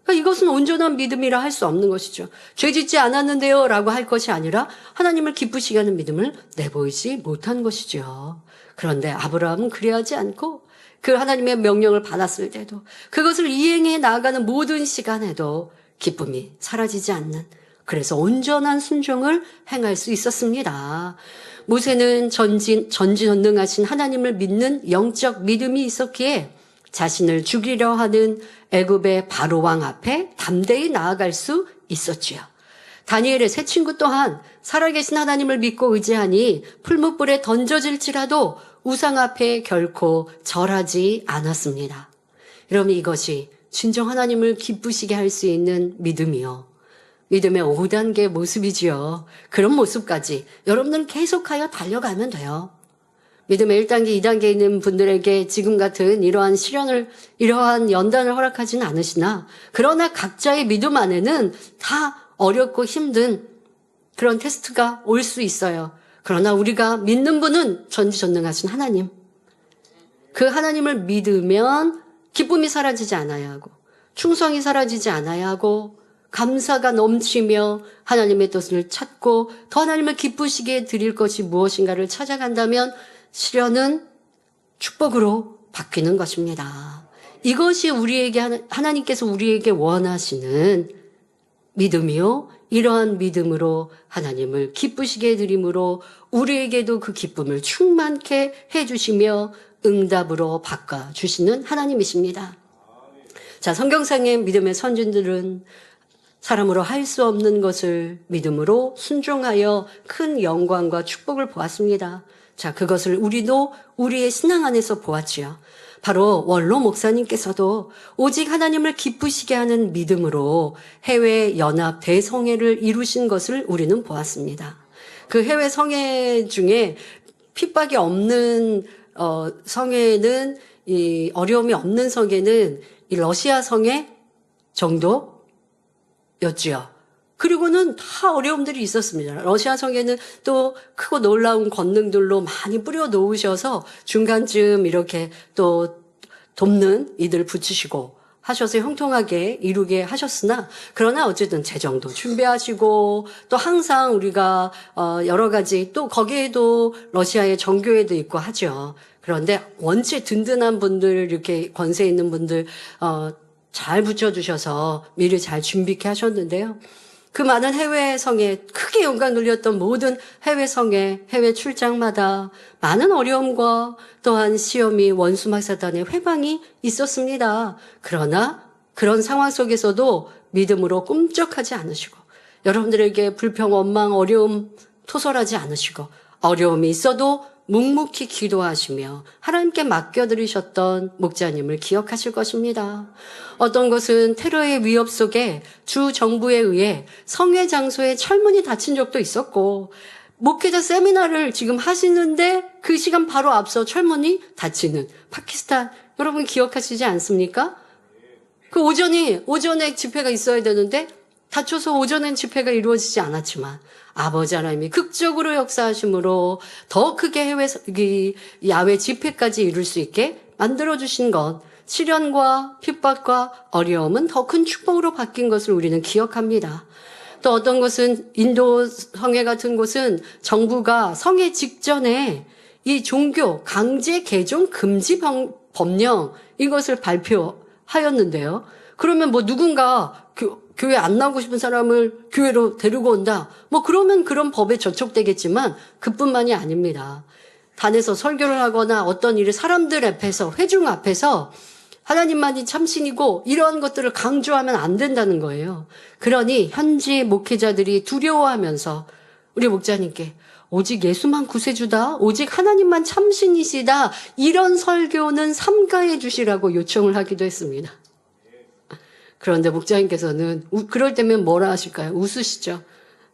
S2: 그러니까 이것은 온전한 믿음이라 할 수 없는 것이죠. 죄 짓지 않았는데요 라고 할 것이 아니라 하나님을 기쁘시게 하는 믿음을 내보이지 못한 것이죠. 그런데 아브라함은 그래하지 않고 그 하나님의 명령을 받았을 때도 그것을 이행해 나아가는 모든 시간에도 기쁨이 사라지지 않는, 그래서 온전한 순종을 행할 수 있었습니다. 모세는 전지전능하신 하나님을 믿는 영적 믿음이 있었기에 자신을 죽이려 하는 애굽의 바로 왕 앞에 담대히 나아갈 수 있었지요. 다니엘의 세 친구 또한 살아계신 하나님을 믿고 의지하니 풀무불에 던져질지라도 우상 앞에 결코 절하지 않았습니다. 여러분, 이것이 진정 하나님을 기쁘시게 할 수 있는 믿음이요, 믿음의 5단계 모습이지요. 그런 모습까지 여러분들은 계속하여 달려가면 돼요. 믿음의 1단계, 2단계에 있는 분들에게 지금 같은 이러한 연단을 허락하지는 않으시나, 그러나 각자의 믿음 안에는 다 어렵고 힘든 그런 테스트가 올 수 있어요. 그러나 우리가 믿는 분은 전지전능하신 하나님, 그 하나님을 믿으면 기쁨이 사라지지 않아야 하고, 충성이 사라지지 않아야 하고, 감사가 넘치며 하나님의 뜻을 찾고 더 하나님을 기쁘시게 드릴 것이 무엇인가를 찾아간다면 시련은 축복으로 바뀌는 것입니다. 이것이 하나님께서 우리에게 원하시는 믿음이요, 이러한 믿음으로 하나님을 기쁘시게 드림으로 우리에게도 그 기쁨을 충만케 해주시며 응답으로 바꿔주시는 하나님이십니다. 자, 성경상의 믿음의 선진들은 사람으로 할 수 없는 것을 믿음으로 순종하여 큰 영광과 축복을 보았습니다. 자, 그것을 우리도 우리의 신앙 안에서 보았지요. 바로 원로 목사님께서도 오직 하나님을 기쁘시게 하는 믿음으로 해외 연합 대성회를 이루신 것을 우리는 보았습니다. 그 해외 성회 중에 핍박이 없는 성회는, 이 어려움이 없는 성회는 이 러시아 성회 정도였지요. 그리고는 다 어려움들이 있었습니다. 러시아 성에는 또 크고 놀라운 권능들로 많이 뿌려 놓으셔서 중간쯤 이렇게 또 돕는 이들 붙이시고 하셔서 형통하게 이루게 하셨으나, 그러나 어쨌든 재정도 준비하시고 또 항상 우리가 여러 가지, 또 거기에도 러시아의 정교회도 있고 하죠. 그런데 원체 든든한 분들, 이렇게 권세 있는 분들 잘 붙여주셔서 미리 잘 준비케 하셨는데요. 그 많은 해외 성에 크게 영광 돌렸던 모든 해외 성에 해외 출장마다 많은 어려움과 또한 시험이, 원수막 사단의 회방이 있었습니다. 그러나 그런 상황 속에서도 믿음으로 꿈쩍하지 않으시고, 여러분들에게 불평, 원망, 어려움 토설하지 않으시고, 어려움이 있어도 묵묵히 기도하시며 하나님께 맡겨드리셨던 목자님을 기억하실 것입니다. 어떤 것은 테러의 위협 속에 주 정부에 의해 성회 장소에 철문이 닫힌 적도 있었고, 목회자 세미나를 지금 하시는데 그 시간 바로 앞서 철문이 닫히는 파키스탄, 여러분 기억하시지 않습니까? 그 오전에 집회가 있어야 되는데 닫혀서 오전엔 집회가 이루어지지 않았지만 아버지 하나님이 극적으로 역사하심으로 더 크게 야외 집회까지 이룰 수 있게 만들어주신 것, 시련과 핍박과 어려움은 더 큰 축복으로 바뀐 것을 우리는 기억합니다. 또 어떤 것은 인도 성회 같은 곳은 정부가 성회 직전에 이 종교 강제 개종 금지 법령, 이것을 발표하였는데요. 그러면 뭐 누군가 교회 안 나오고 싶은 사람을 교회로 데리고 온다, 그러면 그런 법에 저촉되겠지만 그뿐만이 아닙니다. 단에서 설교를 하거나 어떤 일을 사람들 앞에서, 회중 앞에서 하나님만이 참신이고 이러한 것들을 강조하면 안 된다는 거예요. 그러니 현지 목회자들이 두려워하면서 우리 목자님께 오직 예수만 구세주다, 오직 하나님만 참신이시다, 이런 설교는 삼가해 주시라고 요청을 하기도 했습니다. 그런데 목자님께서는 그럴 때면 뭐라 하실까요? 웃으시죠.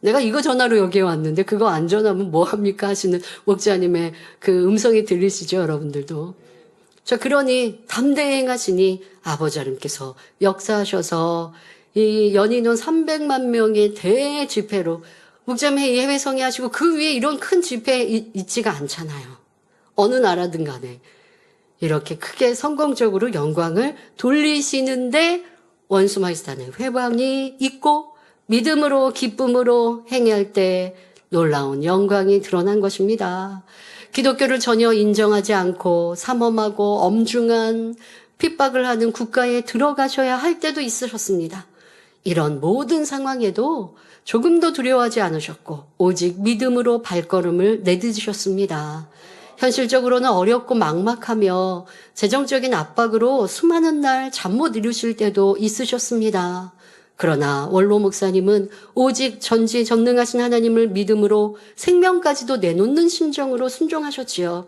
S2: 내가 이거 전화로 여기에 왔는데 그거 안 전하면 뭐 합니까? 하시는 목자님의 그 음성이 들리시죠, 여러분들도. 자, 그러니 담대히 행하시니 아버지 하나님께서 역사하셔서 이 연인원 300만 명의 대집회로, 목자님 이 해외 성회 하시고 그 위에 이런 큰 집회 있지가 않잖아요. 어느 나라든 간에 이렇게 크게 성공적으로 영광을 돌리시는데 원수 마이스탄의 회방이 있고 믿음으로 기쁨으로 행할 때 놀라운 영광이 드러난 것입니다. 기독교를 전혀 인정하지 않고 삼엄하고 엄중한 핍박을 하는 국가에 들어가셔야 할 때도 있으셨습니다. 이런 모든 상황에도 조금도 두려워하지 않으셨고 오직 믿음으로 발걸음을 내딛으셨습니다. 현실적으로는 어렵고 막막하며 재정적인 압박으로 수많은 날 잠 못 이루실 때도 있으셨습니다. 그러나 원로 목사님은 오직 전지전능하신 하나님을 믿음으로 생명까지도 내놓는 심정으로 순종하셨지요.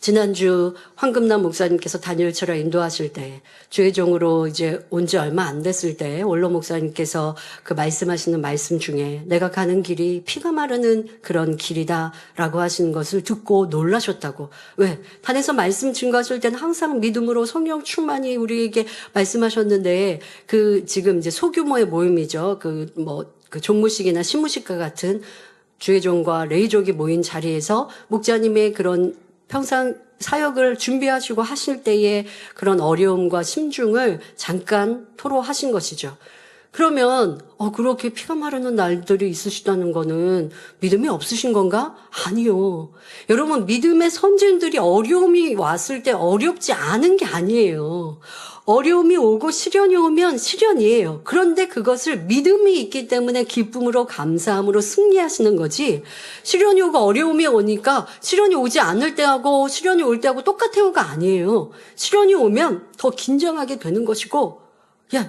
S2: 지난주 황금남 목사님께서 단일철학 인도하실 때 주의 종으로 이제 온 지 얼마 안 됐을 때 원로 목사님께서 그 말씀하시는 말씀 중에 내가 가는 길이 피가 마르는 그런 길이다라고 하시는 것을 듣고 놀라셨다고. 왜? 단에서 말씀 증거하실 때는 항상 믿음으로 성령 충만히 우리에게 말씀하셨는데 그 지금 이제 소규모의 모임이죠. 그 종무식이나 신무식과 같은 주의 종과 레이족이 모인 자리에서 목자님의 그런 평상 사역을 준비하시고 하실 때의 그런 어려움과 심중을 잠깐 토로하신 것이죠. 그러면 그렇게 피가 마르는 날들이 있으시다는 거는 믿음이 없으신 건가? 아니요. 여러분, 믿음의 선진들이 어려움이 왔을 때 어렵지 않은 게 아니에요. 어려움이 오고 시련이 오면 시련이에요. 그런데 그것을 믿음이 있기 때문에 기쁨으로 감사함으로 승리하시는 거지. 시련이 오고 어려움이 오니까 시련이 오지 않을 때하고 시련이 올 때하고 똑같아요가 아니에요. 시련이 오면 더 긴장하게 되는 것이고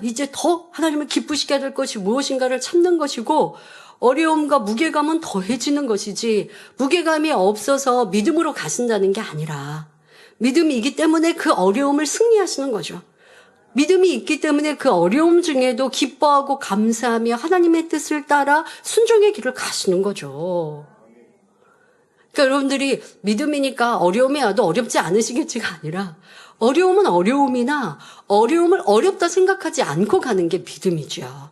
S2: 이제 더 하나님을 기쁘시게 될 것이 무엇인가를 찾는 것이고 어려움과 무게감은 더해지는 것이지 무게감이 없어서 믿음으로 가신다는 게 아니라 믿음이 있기 때문에 그 어려움을 승리하시는 거죠. 믿음이 있기 때문에 그 어려움 중에도 기뻐하고 감사하며 하나님의 뜻을 따라 순종의 길을 가시는 거죠. 그러니까 여러분들이 믿음이니까 어려움이 와도 어렵지 않으시겠지가 아니라 어려움은 어려움이나 어려움을 어렵다 생각하지 않고 가는 게 믿음이죠.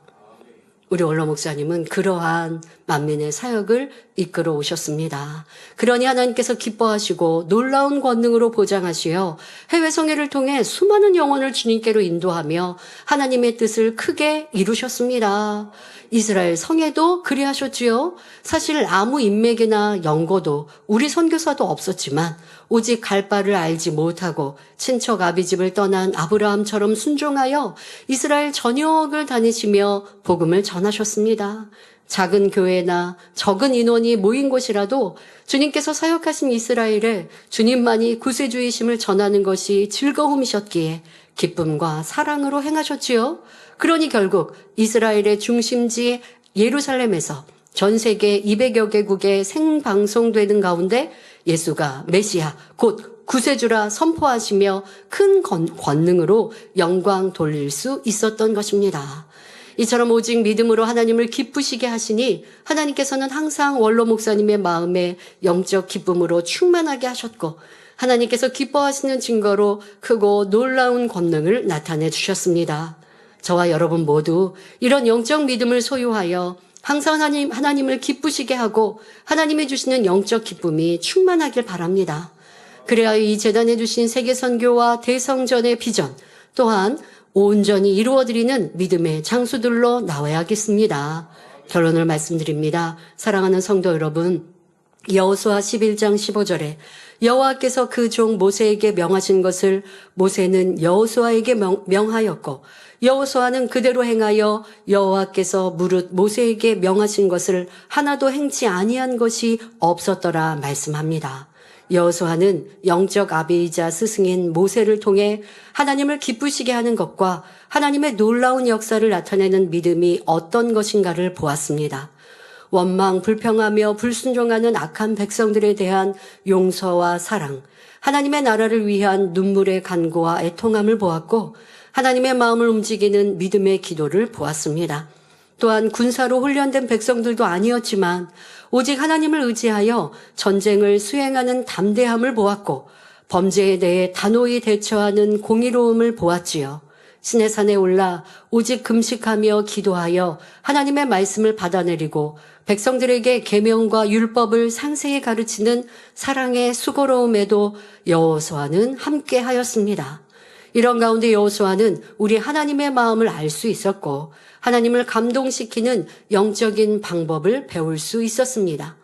S2: 우리 원로 목사님은 그러한 만민의 사역을 이끌어 오셨습니다. 그러니 하나님께서 기뻐하시고 놀라운 권능으로 보장하시어 해외 성회를 통해 수많은 영혼을 주님께로 인도하며 하나님의 뜻을 크게 이루셨습니다. 이스라엘 성회도 그리하셨지요. 사실 아무 인맥이나 연고도 우리 선교사도 없었지만 오직 갈 바를 알지 못하고 친척 아비집을 떠난 아브라함처럼 순종하여 이스라엘 전역을 다니시며 복음을 전하셨습니다. 작은 교회나 적은 인원이 모인 곳이라도 주님께서 사역하신 이스라엘에 주님만이 구세주이심을 전하는 것이 즐거움이셨기에 기쁨과 사랑으로 행하셨지요. 그러니 결국 이스라엘의 중심지 예루살렘에서 전 세계 200여 개국에 생방송되는 가운데 예수가 메시아 곧 구세주라 선포하시며 큰 권능으로 영광 돌릴 수 있었던 것입니다. 이처럼 오직 믿음으로 하나님을 기쁘시게 하시니 하나님께서는 항상 원로 목사님의 마음에 영적 기쁨으로 충만하게 하셨고 하나님께서 기뻐하시는 증거로 크고 놀라운 권능을 나타내 주셨습니다. 저와 여러분 모두 이런 영적 믿음을 소유하여 항상 하나님을 기쁘시게 하고 하나님이 주시는 영적 기쁨이 충만하길 바랍니다. 그래야 이 재단에 주신 세계선교와 대성전의 비전 또한 온전히 이루어드리는 믿음의 장수들로 나와야겠습니다. 결론을 말씀드립니다. 사랑하는 성도 여러분, 여호수아 11장 15절에 여호와께서 그 종 모세에게 명하신 것을 모세는 여호수아에게 명하였고 여호수아는 그대로 행하여 여호와께서 무릇 모세에게 명하신 것을 하나도 행치 아니한 것이 없었더라 말씀합니다. 여호수아는 영적 아비이자 스승인 모세를 통해 하나님을 기쁘시게 하는 것과 하나님의 놀라운 역사를 나타내는 믿음이 어떤 것인가를 보았습니다. 원망, 불평하며 불순종하는 악한 백성들에 대한 용서와 사랑, 하나님의 나라를 위한 눈물의 간구와 애통함을 보았고 하나님의 마음을 움직이는 믿음의 기도를 보았습니다. 또한 군사로 훈련된 백성들도 아니었지만 오직 하나님을 의지하여 전쟁을 수행하는 담대함을 보았고 범죄에 대해 단호히 대처하는 공의로움을 보았지요. 시내산에 올라 오직 금식하며 기도하여 하나님의 말씀을 받아내리고 백성들에게 계명과 율법을 상세히 가르치는 사랑의 수고로움에도 여호수아는 함께 하였습니다. 이런 가운데 여호수아는 우리 하나님의 마음을 알 수 있었고 하나님을 감동시키는 영적인 방법을 배울 수 있었습니다.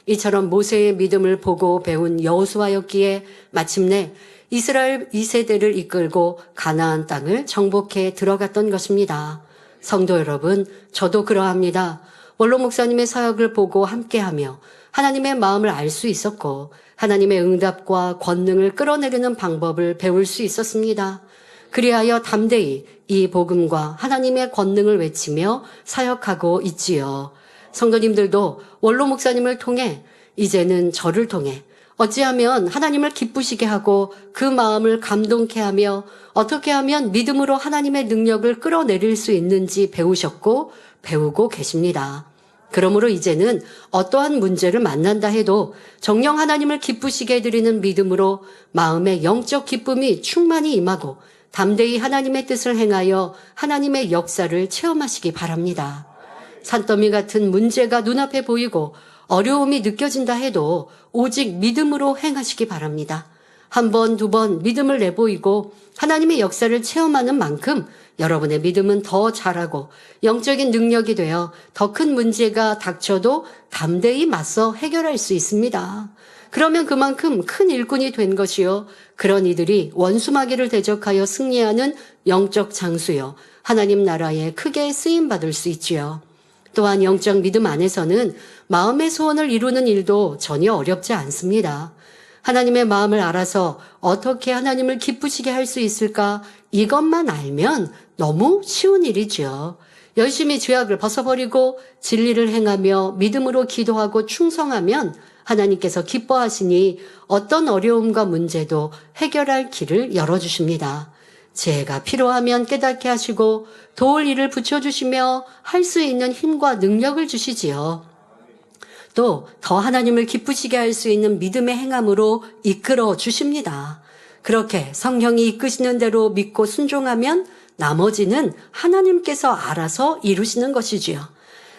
S2: 이처럼 모세의 믿음을 보고 배운 여호수아였기에 마침내 이스라엘 2세대를 이끌고 가나안 땅을 정복해 들어갔던 것입니다. 성도 여러분, 저도 그러합니다. 원로 목사님의 사역을 보고 함께하며 하나님의 마음을 알 수 있었고 하나님의 응답과 권능을 끌어내리는 방법을 배울 수 있었습니다. 그리하여 담대히 이 복음과 하나님의 권능을 외치며 사역하고 있지요. 성도님들도 원로 목사님을 통해 이제는 저를 통해 어찌하면 하나님을 기쁘시게 하고 그 마음을 감동케 하며 어떻게 하면 믿음으로 하나님의 능력을 끌어내릴 수 있는지 배우셨고 배우고 계십니다. 그러므로 이제는 어떠한 문제를 만난다 해도 정녕 하나님을 기쁘시게 해드리는 믿음으로 마음의 영적 기쁨이 충만히 임하고 담대히 하나님의 뜻을 행하여 하나님의 역사를 체험하시기 바랍니다. 산더미 같은 문제가 눈앞에 보이고 어려움이 느껴진다 해도 오직 믿음으로 행하시기 바랍니다. 한 번, 두 번 믿음을 내보이고 하나님의 역사를 체험하는 만큼 여러분의 믿음은 더 자라고 영적인 능력이 되어 더 큰 문제가 닥쳐도 담대히 맞서 해결할 수 있습니다. 그러면 그만큼 큰 일꾼이 된 것이요. 그런 이들이 원수마귀를 대적하여 승리하는 영적 장수요. 하나님 나라에 크게 쓰임받을 수 있지요. 또한 영적 믿음 안에서는 마음의 소원을 이루는 일도 전혀 어렵지 않습니다. 하나님의 마음을 알아서 어떻게 하나님을 기쁘시게 할 수 있을까 이것만 알면 너무 쉬운 일이죠. 열심히 죄악을 벗어버리고 진리를 행하며 믿음으로 기도하고 충성하면 하나님께서 기뻐하시니 어떤 어려움과 문제도 해결할 길을 열어주십니다. 지혜가 필요하면 깨닫게 하시고 도울 일을 붙여주시며 할 수 있는 힘과 능력을 주시지요. 또 더 하나님을 기쁘시게 할 수 있는 믿음의 행함으로 이끌어 주십니다. 그렇게 성령이 이끄시는 대로 믿고 순종하면 나머지는 하나님께서 알아서 이루시는 것이지요.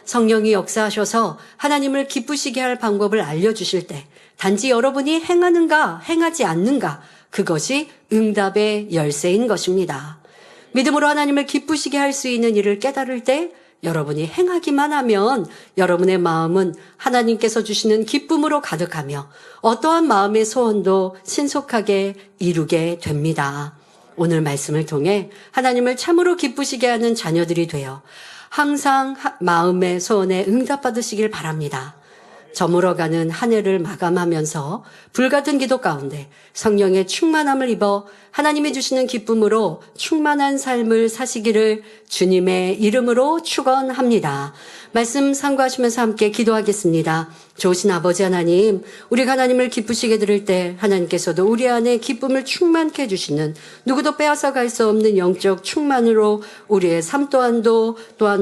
S2: 성령이 역사하셔서 하나님을 기쁘시게 할 방법을 알려주실 때 단지 여러분이 행하는가 행하지 않는가 그것이 응답의 열쇠인 것입니다. 믿음으로 하나님을 기쁘시게 할 수 있는 일을 깨달을 때 여러분이 행하기만 하면 여러분의 마음은 하나님께서 주시는 기쁨으로 가득하며 어떠한 마음의 소원도 신속하게 이루게 됩니다. 오늘 말씀을 통해 하나님을 참으로 기쁘시게 하는 자녀들이 되어 항상 마음의 소원에 응답받으시길 바랍니다. 저물어가는 한 해를 마감하면서 불같은 기도 가운데 성령의 충만함을 입어 하나님이 주시는 기쁨으로 충만한 삶을 사시기를 주님의 이름으로 축원합니다. 말씀 상고하시면서 함께 기도하겠습니다. 좋으신 아버지 하나님, 우리가 하나님을 기쁘시게 들을 때 하나님께서도 우리 안에 기쁨을 충만케 해주시는 누구도 빼앗아갈 수 없는 영적 충만으로 우리의 삶 또한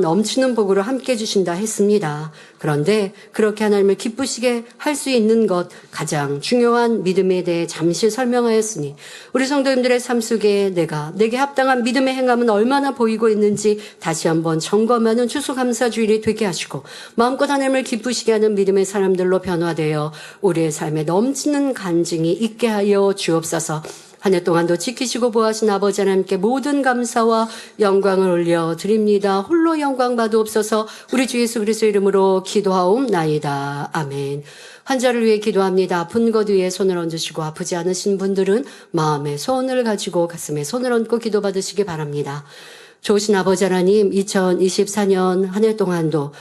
S2: 넘치는 복으로 함께 해주신다 했습니다. 그런데 그렇게 하나님을 기쁘시게 할 수 있는 것 가장 중요한 믿음에 대해 잠시 설명하였으니 우리 성도님들의 삶 속에 내게 합당한 믿음의 행함은 얼마나 보이고 있는지 다시 한번 점검하는 추수감사주일이 되게 하시고 마음껏 하나님을 기쁘시게 하는 믿음의 사람들로 변화되어 우리의 삶에 넘치는 간증이 있게 하여 주옵소서. 한 해 동안도 지키시고 보호하신 아버지 하나님께 모든 감사와 영광을 올려드립니다. 홀로 영광 받으옵소서. 우리 주 예수 그리스도 이름으로 기도하옵나이다. 아멘. 환자를 위해 기도합니다. 아픈 것 위에 손을 얹으시고 아프지 않으신 분들은 마음의 소원을 가지고 가슴에 손을 얹고 기도받으시기 바랍니다. 좋으신 아버지 하나님, 2024년 한 해 동안도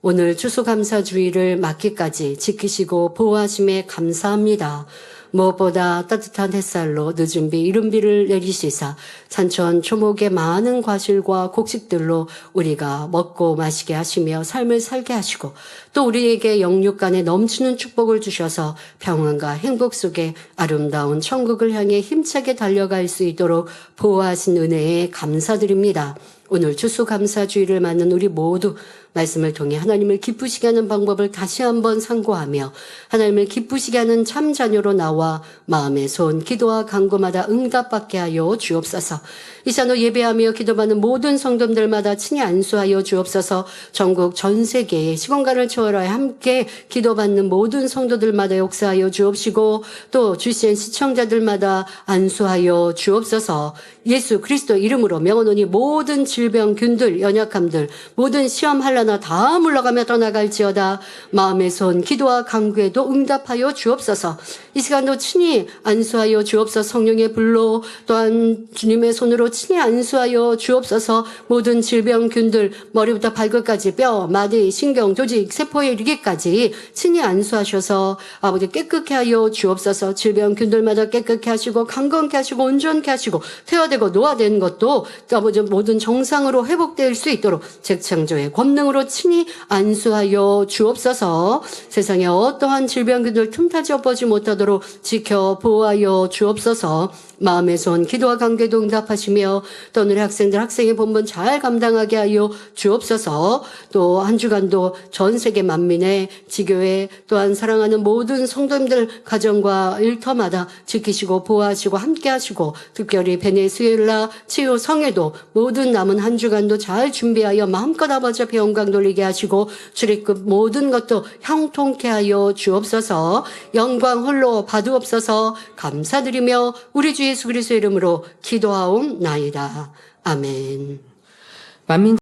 S2: 오늘 추수감사주의를 맞기까지 지키시고 보호하심에 감사합니다. 무엇보다 따뜻한 햇살로 늦은 비 이른 비를 내리시사 산천 초목의 많은 과실과 곡식들로 우리가 먹고 마시게 하시며 삶을 살게 하시고 또 우리에게 영육간에 넘치는 축복을 주셔서 평안과 행복 속에 아름다운 천국을 향해 힘차게 달려갈 수 있도록 보호하신 은혜에 감사드립니다. 오늘 추수감사주의를 맞는 우리 모두 말씀을 통해 하나님을 기쁘시게 하는 방법을 다시 한번 상고하며 하나님을 기쁘시게 하는 참 자녀로 나와 마음의 소원, 기도와 간구마다 응답받게 하여 주옵소서. 이 시간도 예배하며 기도받는 모든 성도들마다 친히 안수하여 주옵소서. 전국 전 세계에 시공간을 초월하여 함께 기도받는 모든 성도들마다 역사하여 주옵시고 또 주시는 시청자들마다 안수하여 주옵소서. 예수 그리스도 이름으로 명하노니 모든 질병균들 연약함들 모든 시험 한라나 다 물러가며 떠나갈지어다. 마음의 손 기도와 간구에도 응답하여 주옵소서. 이 시간도 친히 안수하여 주옵소서. 성령의 불로 또한 주님의 손으로 친히 안수하여 주옵소서. 모든 질병균들 머리부터 발끝까지 뼈, 마디, 신경, 조직, 세포에 이르기까지 친히 안수하셔서 아버지 깨끗게 하여 주옵소서. 질병균들마다 깨끗게 하시고 강건케 하시고 온전케 하시고 퇴화되고 노화된 것도 아버지 모든 정상으로 회복될 수 있도록 재창조의 권능으로 친히 안수하여 주옵소서. 세상에 어떠한 질병균들 틈타지 엎어지 못하도록 지켜 보호하여 주옵소서. 마음의 손 기도와 관계도 응답하시며 또 오늘 학생들 학생의 본분 잘 감당하게 하여 주옵소서. 또 한 주간도 전 세계 만민의 지교회 또한 사랑하는 모든 성도님들 가정과 일터마다 지키시고 보호하시고 함께하시고 특별히 베네수엘라 치유 성회도 모든 남은 한 주간도 잘 준비하여 마음껏 아버지 앞에 영광 돌리게 하시고 출애굽 모든 것도 형통케 하여 주옵소서. 영광 홀로 받으옵소서. 감사드리며 우리 주 예수 그리스도의 이름으로 기도하옵나이다. 아멘.
S1: 만민